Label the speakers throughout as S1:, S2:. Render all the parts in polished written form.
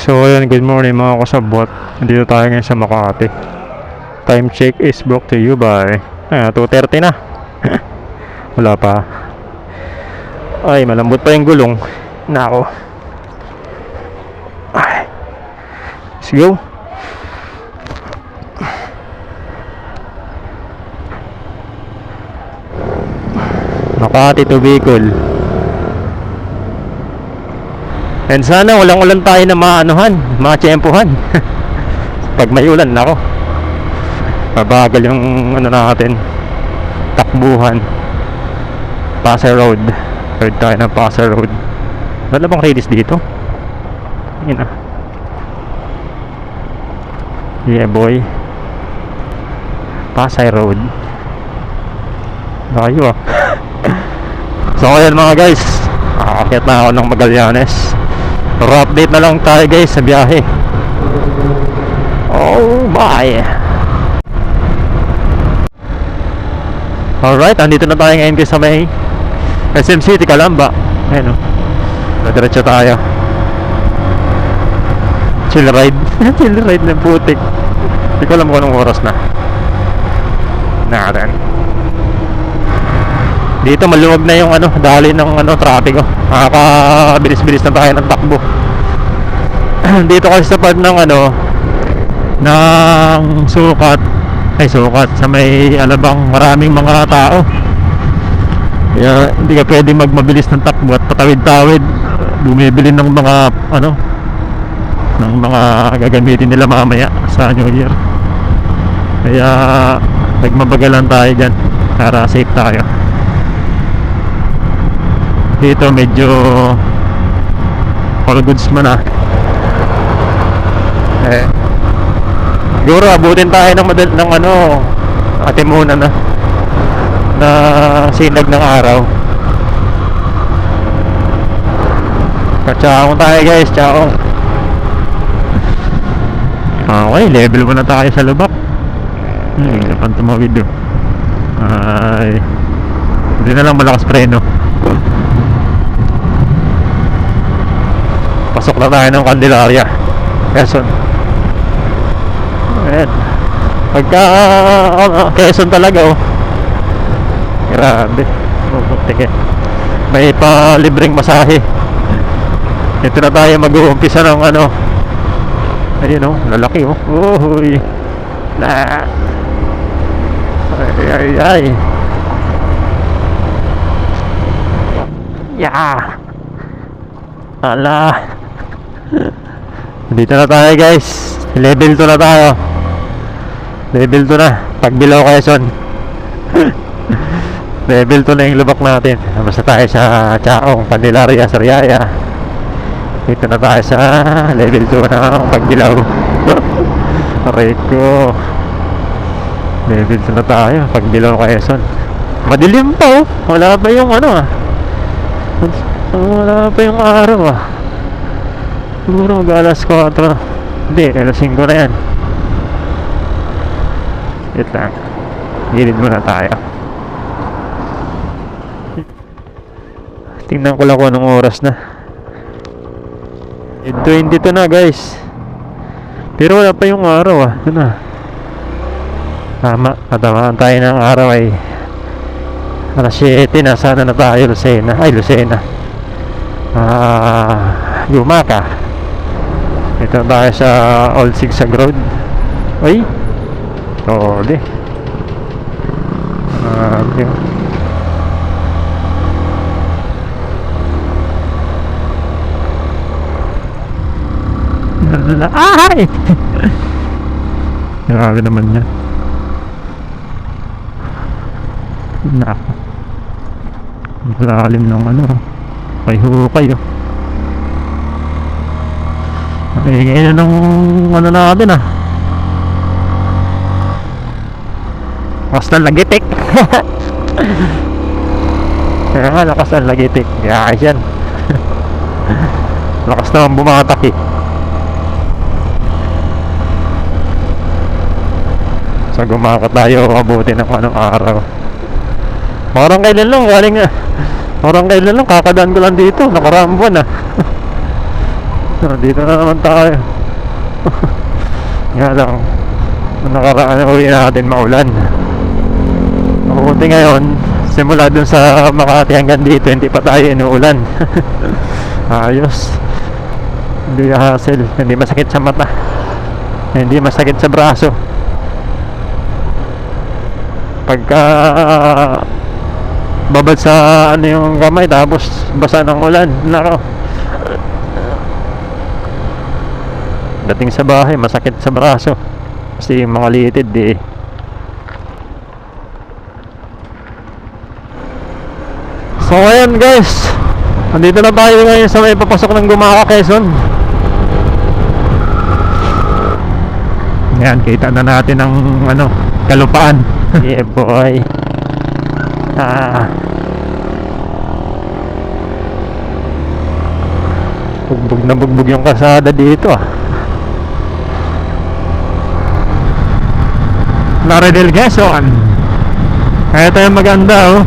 S1: So ayun, good morning mga kasabot. Dito tayo ngayon sa Makati. Time check is brought to you by 2:30 na. Wala pa. Ay, malambot pa yung gulong. Nako. Ay. Let's go. Makati to Bicol. And sana walang ulan tayo na maanuhan, matsyempohan. Pag may ulan, nako, mabagal yung ano natin, takbuhan. Pasay Road. Third tayo ng Pasay Road. Wala bang radius dito? Yun na. Yeah boy. Pasay Road. Layo ah. So ayan mga guys, aakyat na ako ng Magallanes. Pero update na lang tayo guys sa biyahe. Oh my. Alright, andito na tayo ngayon guys sa may SM City, Calamba. Ayan o, diretso tayo. Chill ride. Chill ride ng putik. Hindi ko alam kung anong oras na. Natin. Dito maluwag na yung ano, dali ng ano, traffic oh. Nakakabilis-bilis na tayo ng takbo. Dito kasi sa part ng ano, ng sukat sa may Alabang, maraming mga tao. Kaya hindi ka pwede magmabilis ng takbo at patawid-tawid. Bumibili ng mga ano, ng mga gagamitin nila mamaya sa New Year. Kaya nagmabagalan tayo dyan para safe tayo. Dito medyo all goods man ah. Siguro abutin tayo ng ano, muna na sinag ng araw. Kachaong tayo guys, chaong. Okay, level 1 na tayo sa lubak. Napan tumawid do. Ay, hindi na lang malakas preno. Pasok na tayo ng Candelaria, Quezon. Ayan. Pagka Quezon talaga oh, grabe. Teke, may pa libreng masahe. Ito na tayo mag-uumpisa ng ano. Ayun oh, lalaki oh. Uy. Na. Ay. Yeah. Ala. Dito na tayo guys. Level 2 na tayo. Level 2 na. Pagbilaw Quezon. Level 2 na yung lubak natin. Basta tayo sa Chaong, Candelaria, Sariaya. Dito na tayo sa level 2 na Pagbilaw. Rico. Level 2 na tayo. Pagbilaw Quezon. Madilim pa oh. Wala pa yung ano ah. Wala pa yung araw ah. Siguro mag-alas 4. Hindi, alas 5 na yan. Wait lang. Gilid muna tayo. Tingnan ko lang kung anong oras na. 22 na guys. Pero wala pa yung araw ah. Ito na. Tama, katamaan tayo ng araw ay alas 7 na. Sana na tayo Lucena. Ay, Lucena. Yumaka. Ito tayo sa Old Sigsag Road. Ay, tole. Okay. Ay! Grabe naman yan. Nako, malalim ng ano, may hukay oh. Ngayon na ng ano natin ah. Lakas ng lagitik. Kaya nga, lakas ng lagitik. Kaya yan. Lakas naman bumatak eh. So gumakot tayo, abuti ng anong araw. Parang kailan lang, kakadaan ko lang dito, nakaraang buwan ah. Dito na naman tayo. Nga lang, nung nakaraan uwi natin maulan. Mabuti ngayon, simula dun sa Makati hanggang dito, hindi pa tayo inuulan. Ayos. Hindi hassle, hindi masakit sa mata, hindi masakit sa braso. Pagka babad sa ano yung kamay tapos basa ng ulan, nako, dating sa bahay masakit sa braso kasi yung mga litid So ngayon guys, andito na tayo ngayon sa may papasok ng Gumaka, Quezon. Yan, kita na natin ang ano, kalupaan. Yeah boy. Bugbog na bugbog yung kasada dito Laredel, Quezon. Kaya tayo maganda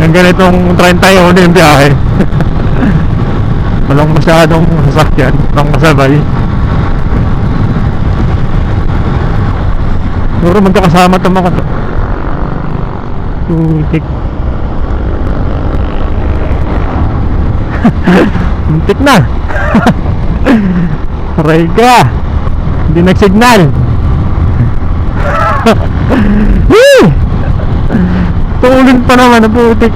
S1: yung ganitong 31 yung biyahe. Walang masyadong sasakyan, walang masabay. Siguro magkakasama ito mga to. Muntik. Muntik na. Aray ka. Hindi nagsignal. Tulin pa naman, putik.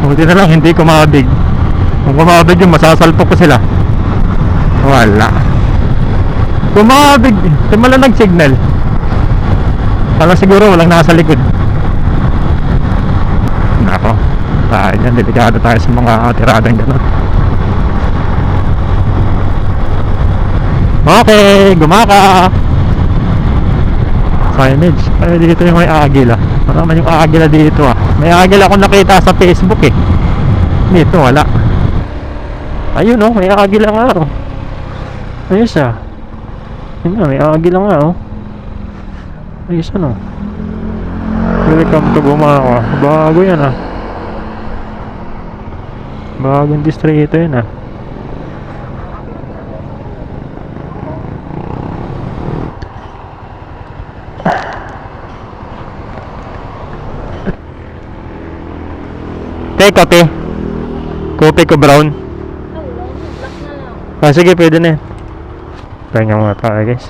S1: Buti na lang hindi kumabig. Kung kumabig yung masasalpok ko sila. Wala. Kumabig, tumala nag-signal. Parang siguro walang nasa likod. Nako, tayo yan, delikado tayo sa mga tiradang gano'n. Okay, Gumaka. Signage. Ay, dito yung may agila. Marami yung agila dito May agila akong nakita sa Facebook Dito wala. Ayun may agila nga Ayos Ayun nga, may agila nga Ayos Welcome to Gumaka. Bago yan Bagong distrito yun Kopi. Kopi ko brown. Sige, pwede na yan. Pahinga mga tayo guys.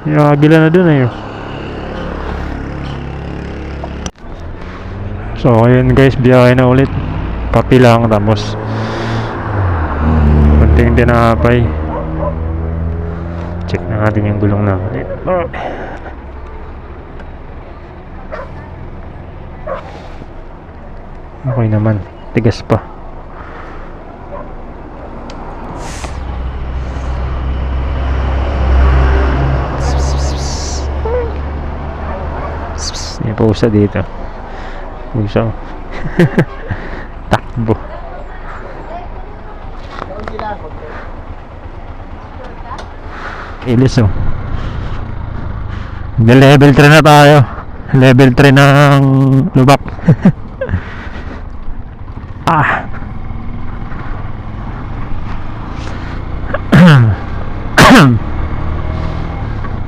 S1: Yung agila na dun So ayun guys, biyahe na ulit. Papi lang tapos kunting dinapay. Check na natin yung gulong na ulit. Okay naman, tigas pa. May pausa dito. Pausa. Takbo. Ilis level 3 na tayo. Level 3 ng lubak.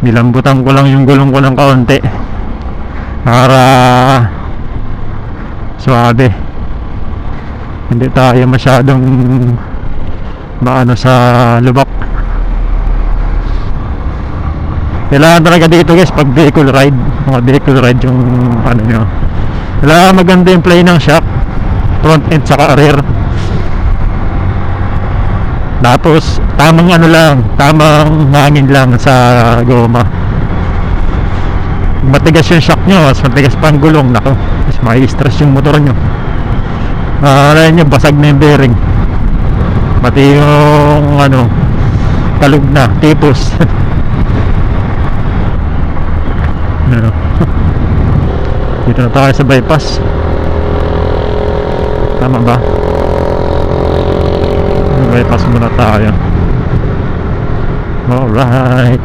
S1: Nilambutan ko lang yung gulong ko ng kaunti para suabe, hindi tayo masyadong maano sa lubak. Kailangan talaga dito guys pag vehicle ride, mga vehicle ride yung ano nyo, kailangan maganda yung play ng shock, front end saka rear. Tapos tamang ano lang, tamang hangin lang sa goma. Matigas yung shock nyo, mas matigas pa ang gulong, nako, mas mai-stress yung motor nyo. Alam nyo, basag na yung bearing, pati yung ano, talog na, tipos. Dito na tayo sa bypass. Tama ba? Bypass muna tayo. Alright,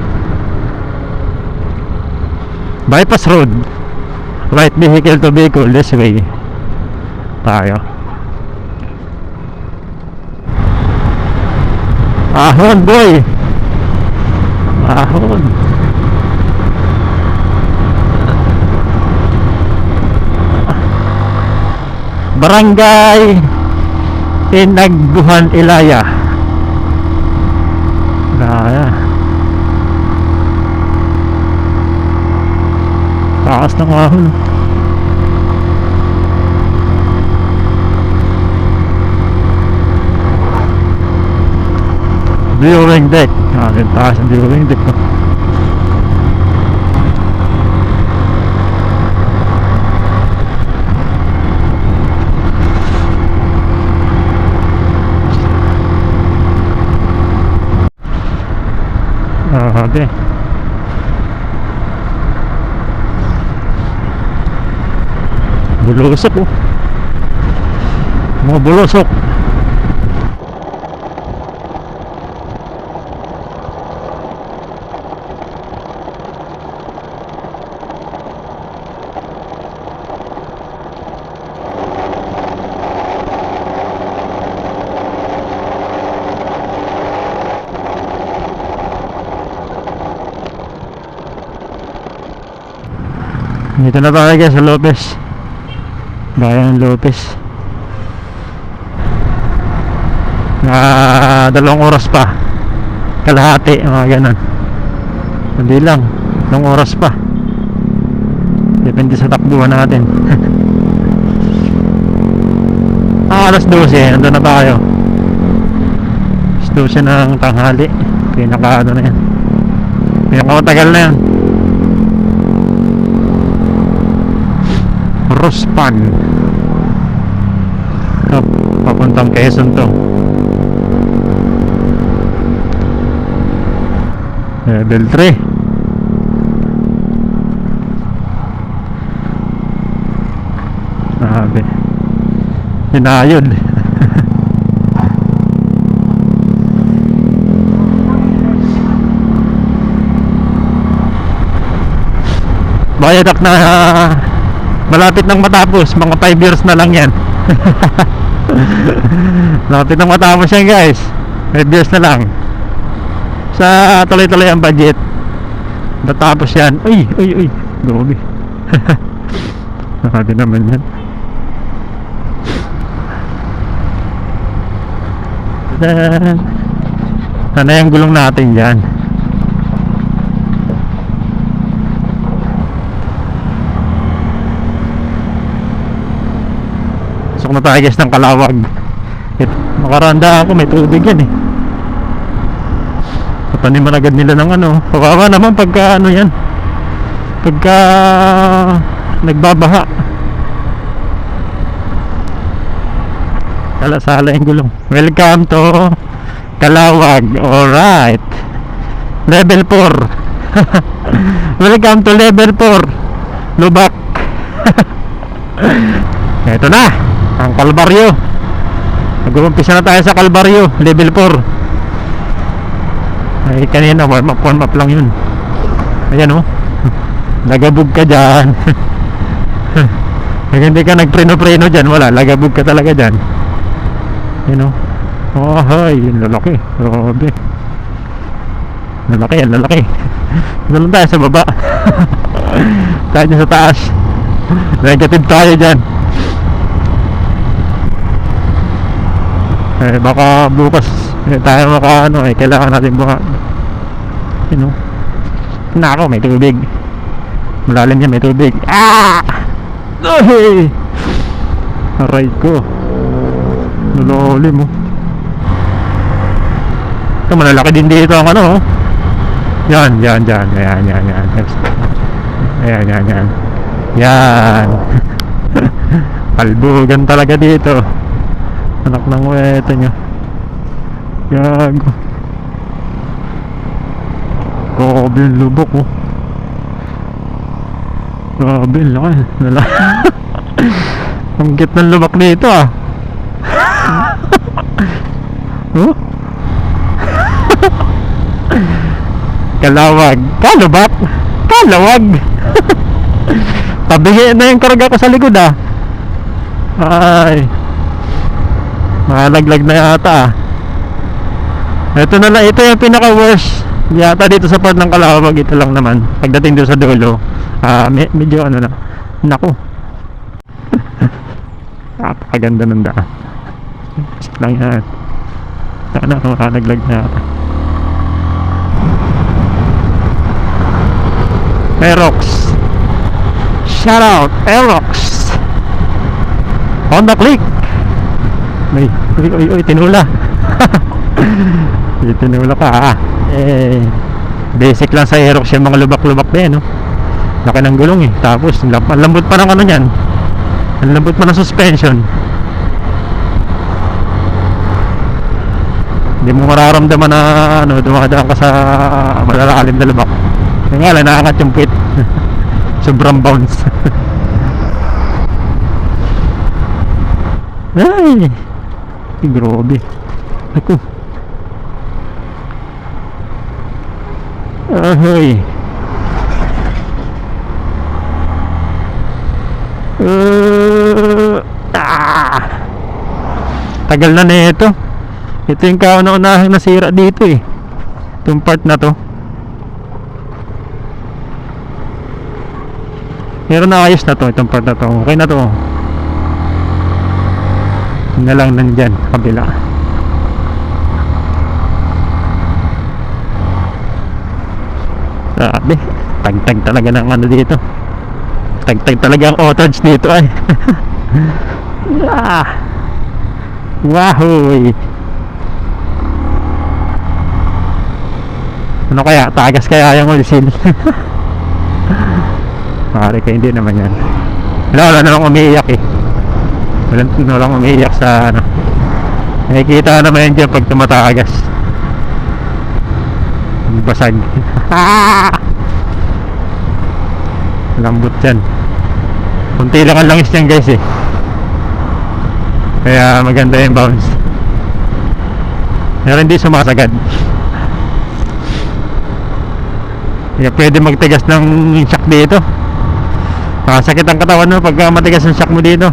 S1: bypass road, right vehicle to vehicle, this way tayo. Ahon boy. Ahon. Barangay Pinagbuhan Ilaya. Ilaya. Taas ng ahon. Viewing deck. Yung taas ng viewing deck ko. Okay. Bulusok oh. Mga bulusok. Dito na tayo guys sa Lopez. Bayan ng Lopez. Na 2 oras pa. Kalahati, mga ganun. Hindi lang, 2 oras pa. Depende sa takbuhan natin. Alas 12, nandun na tayo. Alas 12 ng tanghali. Pinaka ano na yan. Pinakamatagal na yan. Rospan. Papuntang Quezon to. Level 3. Sabi hinayod. Bayadak na malapit nang matapos, mga 5 years na lang yan. Malapit nang matapos yan guys, 5 years na lang. Sa tuloy-tuloy ang budget, natapos yan. Uy, uy, uy, grabe. Nakadi naman yan. Sana yung gulong natin dyan. Na tayo guys ng Kalawag. Makaranda ako, may tubig yan eh. Pataniman agad nila ng ano. Kawawa naman pagka ano yan, pagka nagbabaha. Kalasala yung gulong. Welcome to Kalawag. Alright, level 4. Welcome to level 4 Lubak. Ito na ang Kalbaryo. Nag-umpisa na tayo sa Kalbaryo, level 4. Ay kanina warm up lang yun. Ayan oh. Lagabog ka dyan. Pag hindi ka nagpreno-preno dyan, wala, lagabog ka talaga dyan. Ayan oh. Oh hay, lalaki. Grabe. Lalaki yan, lalaki. Doon tayo sa baba. Tayo sa taas. Negative tayo dyan. Eh baka bukas tayo maka ano eh, kailangan natin buka. You know. Nako, may tubig. Malalim yan, may tubig. Ah! Ay! Aray ko. Nulalim mo. Ito malalaki din dito ang ano. Yan. Ayan. Yan. Kalbugan talaga dito. Anak ng weta nyo. Gago. Grabe yung lubok oh. Grabe yung laki. Ang cute ng lubak dito ah. Oh? Kalawag. Kalubak. Kalawag. Tabigin na yung karga ko sa likod ah. Ay, malaglag na yata ah. Ito na lang, ito yung pinaka worst yata dito sa part ng Calawag. Ito lang naman pagdating doon sa dulo, medyo ano na, naku, napakaganda ng daan. Just lang yan, sana makalaglag na ata. Aerox, shout out Aerox on the click. Uy, tinula. Tinula ka basic lang sa Aerox yung mga lubak-lubak na yan, no? Laki ng gulong eh, tapos ang lambot pa ng ano yan, ang lambot pa ng suspension. Hindi mo mararamdaman na ano, dumadaan ka sa malalalim na lubak. Kaya nga lang, nakakat yung puwit. Sobrang bounce. Ay, grabe. Ako. Ahoy. Tagal na ito. Ito yung kauna-unahang nasira dito eh. Itong part na to. Pero naayos na to, itong part na to. Okay na to. Yun na lang nandyan, kabila. Sabi, tag-tag talaga ng ano dito. Tag-tag talaga ang autos dito ay. Wahoy. Ano kaya? Tagas kaya yung oil seal? Pare ka, hindi naman yan. Wala namang umiiyak eh. Walang umiiyak sa ano. Nakikita naman yan dyan pag tumatagas. Basag. Lambot yan. Kunti lang ang langis yan guys eh. Kaya maganda yung bounce. Pero hindi sumasagad. Kaya pwede magtigas ng shock dito. Sakit ang katawan mo pagka matigas ang shock mo dito.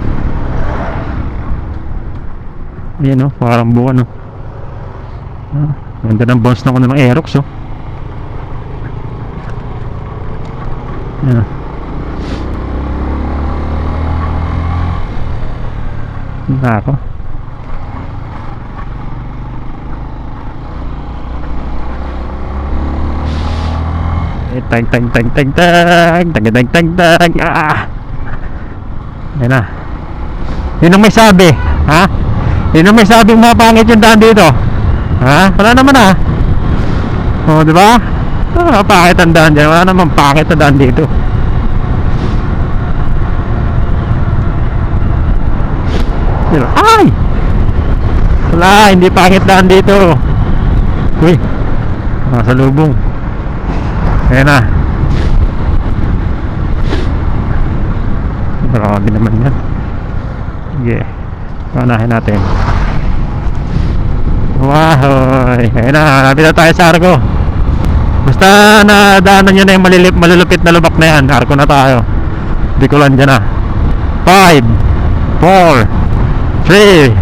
S1: Ayan o, parang buwan o. Ganda ng bounce na ko ng Aerox o. Ayan. Nako. Tag. Ayan na. Yun ang may sabi, ha? Yun ang may sabing mga pangit yung daan dito. Ha? Wala naman ah. O, diba? Pangit ang daan dyan. Wala naman pangit ang daan dito. Diba? Ay! Wala, hindi pangit daan dito. Uy, nasa lubong. Ayan na. Grabe naman yan. Sige, panahin natin. Wahoy. Ayan na, lapit na tayo sa Arco. Basta nadaanan nyo na yung malulupit na lubak na yan, Arco na tayo. Bicolan dyan na. 5 4 3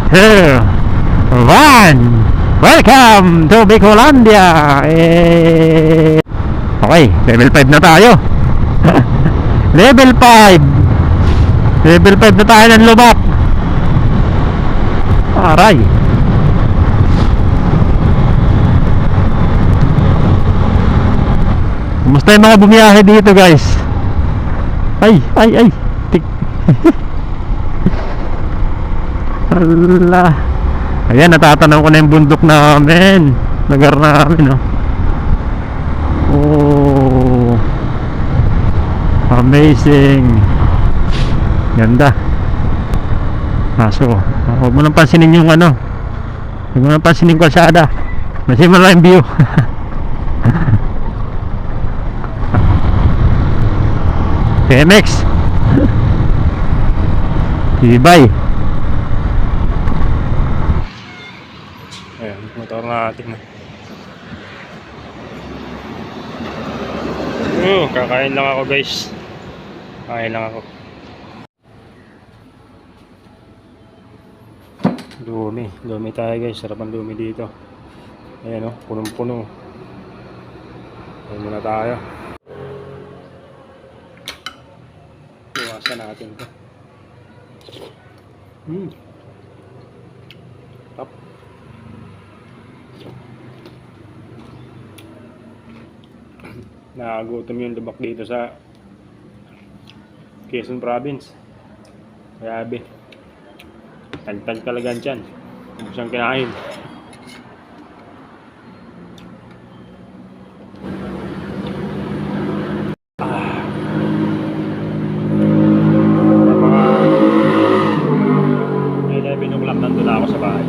S1: 2 1. Welcome to Bicolandia. Okay, level 5 na tayo. Level 5. Level 5 na tayo ng lubak. Aray. Kumusta yung mga bumiyahe dito guys? Ay. Allah. Ayan, natatanaw ko na yung bundok namin. Lugar namin, oh. Oh, amazing. Ganda. Kaso, huwag mo nang pansinin yung ano. Huwag mo nang pansinin yung kalsada. Kasi mo lang yung view. PMX. Ibay. Ayan, motor natin. Kakain lang ako guys. Kain lang ako. Lumi tayo guys. Sarap ang lumi dito.
S2: Ayan o, punong-puno. Ayan muna tayo. Iwasan natin ito. Tap. Nakagutom yung lubak dito sa Quezon Province. Grabe. Tagtag talaga dyan. Kung siyang kinain. Mga 11 o'clock nandun na ako sa bahay.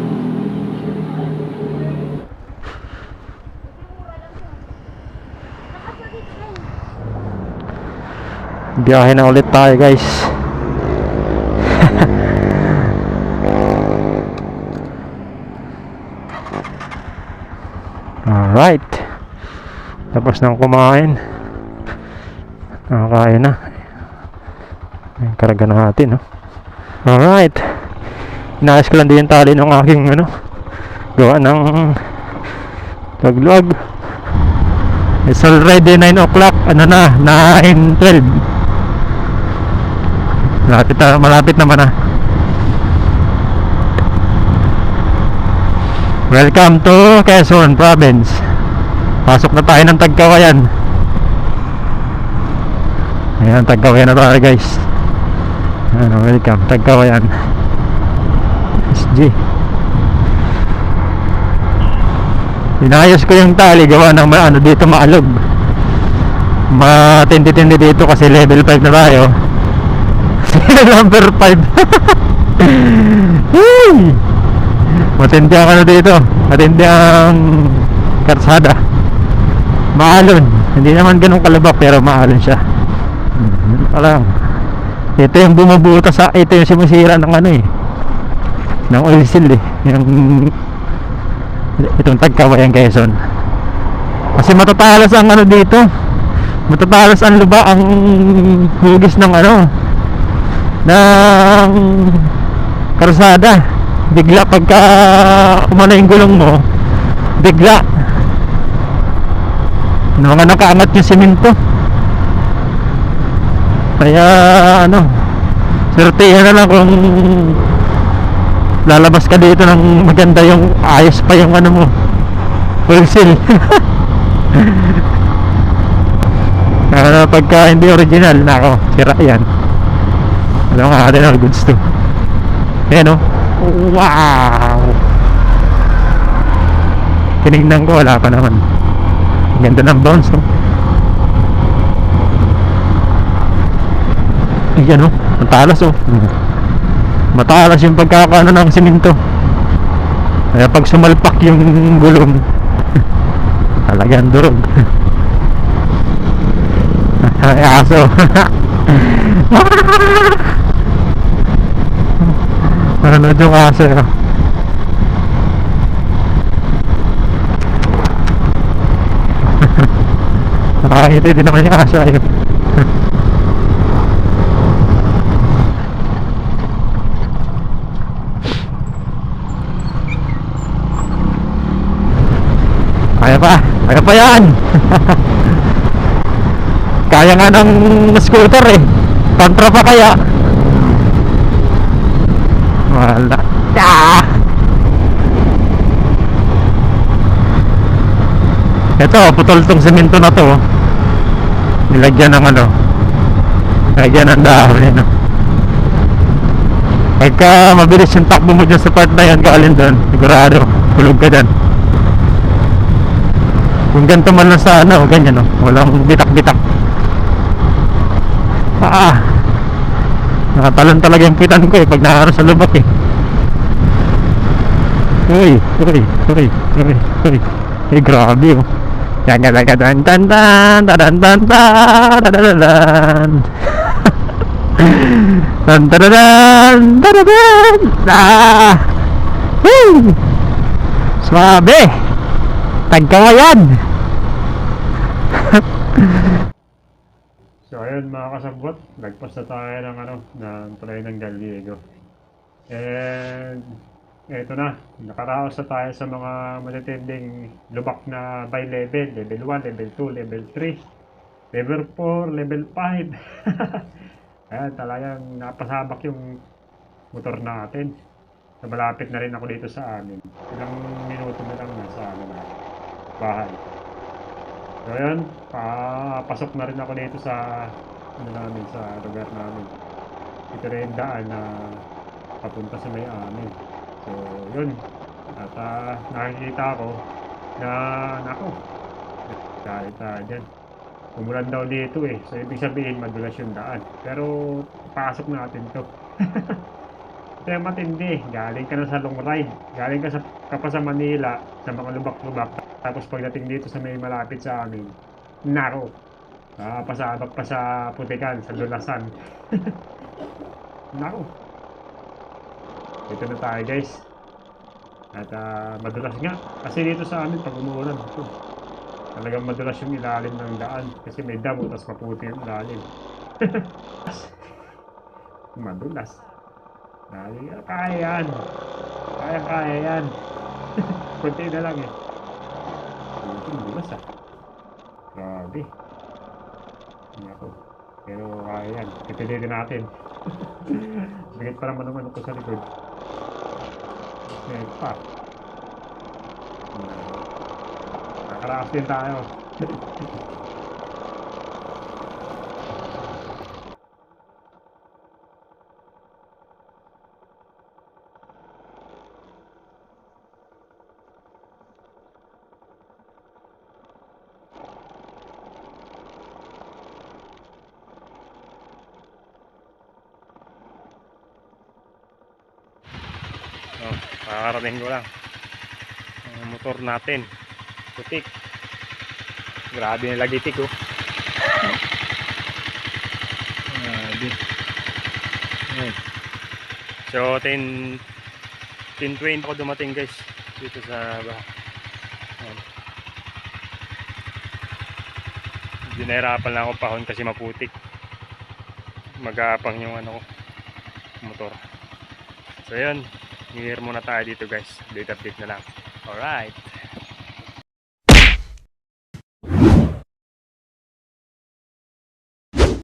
S1: Biyahe na ulit tayo guys. Alright. Tapos nang kumain. Nakakain na. Ay, karga natin, no? Alright. Inaayos ko lang din yung tali ng aking, gawa ng tagluag. It's already 9 o'clock. 9:12. Malapit naman na. Welcome to Quezon Province. Pasok na tayo ng Tagkawayan. Ayan, Tagkawayan na tayo guys. Welcome, Tagkawayan. SG. Inayos ko yung tali, gawa ng dito maalog. Matindi-tindi dito kasi level 5 na tayo. Number 5. Matindi ang dito. Matindi ang karsada. Maalon. Hindi naman ganun kalabak pero maalon siya. Alam. Ito yung bumubuta sa, ito yung sumisira ng ng oil seal yung itong Tagkawayan Quezon. Kasi matatalas ang dito. Matatalas ang luba, ang hugis ng ng karsada. Bigla pagka umano yung gulong mo, bigla mga nakaangat yung simento. Kaya swertihan na lang kung lalabas ka dito ng maganda, yung ayos pa yung mo, full seal. Pagka hindi original, nako, sira yan. Alam nga natin all goods to. Ayan wow, tinignan ko, wala pa naman. Ganda ng bounce ayan matalas matalas yung pagkakaano ng simento. Kaya pag sumalpak yung gulong talagang durog. Ay aso. Ano yung aso nakakita din naman yung aso ayun. Kaya pa yan. Kaya nga ng scooter kontra pa kaya. Wala. Ito, putol tong semento na to. Nilagyan ng nilagyan ng dahon Pagka mabilis yung takbo mo dyan sa part na yan, kaalin doon, sigurado, hulog ka dyan. Kung ganito man lang sa ganyan walang bitak-bitak. Nakatalon talaga yung pitan ko pag nakaro sa lubak Uy. Grabe yan talaga. Dan dan dan dan dan dan dan dan dan dan dan dan. Swabe Tagkawayan. So ayun mga kasabot, nagpas na tayo ng ng Tulay ng Gallego. And Eto na, nakaraos na tayo sa mga matitinding lubak na by level. Level 1, level 2, level 3, level 4, level 5. Ayan, talagang napasabak yung motor natin. So, malapit na rin ako dito sa amin. Ilang minuto na lang nasa bahay. So ayan, papasok na rin ako dito sa namin, sa lugar namin. Ito rin yung daan na papunta sa may amin. So yun, at nakikita ko na nako, dahil dyan. Umulan daw dito eh. So ibig sabihin madulas yung daan. Pero pasok natin to. Kaya matindi. Galing ka na sa long ride. Galing ka pa sa Manila, sa mga lubak-lubak. Tapos pagdating dito sa may malapit sa amin, nako, pasabak pa sa putikan, sa lulasan. Nako, dito na tayo guys. At madulas nga. Kasi dito sa amin pag umuulan, talagang madulas yung ilalim ng daan. Kasi may damo, tapos maputi yung ilalim. Madulas. Kaya yan. Kaya yan. Kunti na lang eh. Ito madulas ah. Grabe. Ako. Pero kaya yan. Pipilitin natin. Bigit pa naman naman ako sa likod. Ngayon pa. Nakaraas din tayo.
S2: Oh, makakarating ko lang. Ang motor natin. Putik. Grabe na lagitik oh. Grabe. Ayan. So 10:20 ako dumating guys dito sa bahay. Ayan. Dinahirapan lang ako pahon kasi maputik. Mag-aapang yung ano ko, motor. So yun, i-hear muna tayo dito guys. Update na lang. Alright.